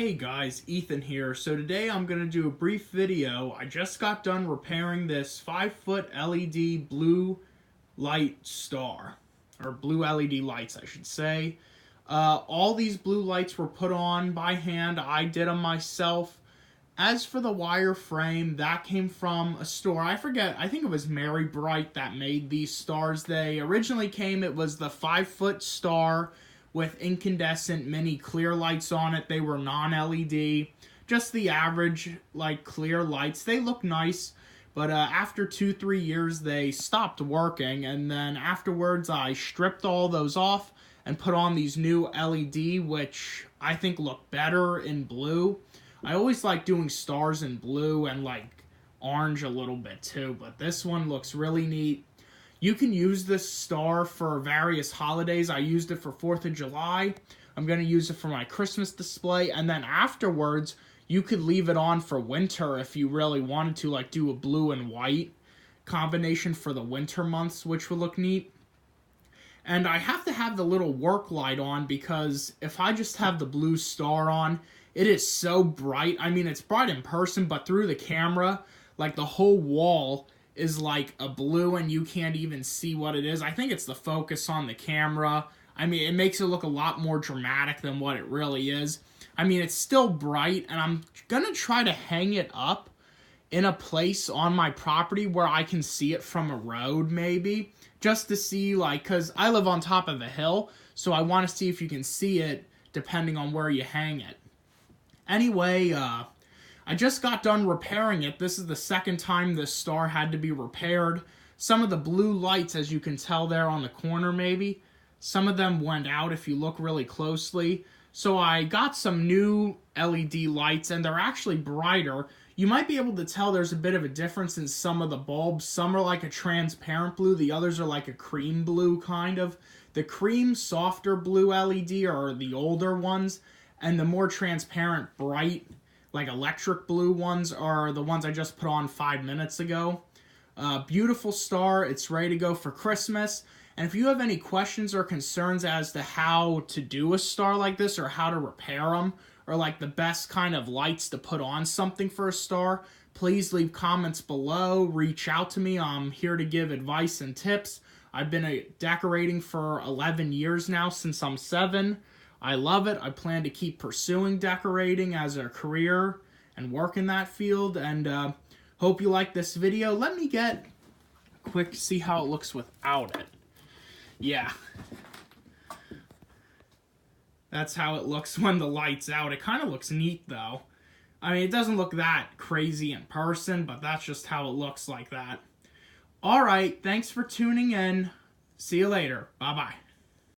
Hey guys, Ethan here. So today I'm going to do a brief video. I just got done repairing this 5-foot LED blue light star. Or blue LED lights, I should say. All these blue lights were put on by hand. I did them myself. As for the wire frame, that came from a store. I forget, I think it was Mary Bright that made these stars. They originally it was the 5-foot star with incandescent mini clear lights on it. They were non-LED, just the average like clear lights. They look nice, but after 2-3 years they stopped working, and then afterwards I stripped all those off and put on these new LED, which I think look better in blue. I always like doing stars in blue and like orange a little bit too, but this one looks really neat. You can use this star for various holidays. I used it for 4th of July. I'm going to use it for my Christmas display. And then afterwards, you could leave it on for winter if you really wanted to, like do a blue and white combination for the winter months, which would look neat. And I have to have the little work light on because if I just have the blue star on, it is so bright. I mean, it's bright in person, but through the camera, like the whole wall is like a blue and you can't even see what it is. I think it's the focus on the camera. I mean, it makes it look a lot more dramatic than what it really is. I mean, it's still bright, and I'm gonna try to hang it up in a place on my property where I can see it from a road, maybe, just to see, like, because I live on top of a hill, so I want to see if you can see it depending on where you hang it. Anyway, I just got done repairing it. This is the second time this star had to be repaired. Some of the blue lights, as you can tell there on the corner maybe, some of them went out if you look really closely. So I got some new LED lights, and they're actually brighter. You might be able to tell there's a bit of a difference in some of the bulbs. Some are like a transparent blue, the others are like a cream blue kind of. The cream softer blue LED are the older ones, and the more transparent bright like electric blue ones are the ones I just put on 5 minutes ago. Beautiful star. It's ready to go for Christmas. And if you have any questions or concerns as to how to do a star like this, or how to repair them, or like the best kind of lights to put on something for a star, please leave comments below. Reach out to me. I'm here to give advice and tips. I've been decorating for 11 years now, since I'm 7. I love it. I plan to keep pursuing decorating as a career and work in that field. And hope you like this video. Let me get a quick see how it looks without it. Yeah. That's how it looks when the light's out. It kind of looks neat though. I mean, it doesn't look that crazy in person, but that's just how it looks like that. Alright, thanks for tuning in. See you later. Bye-bye.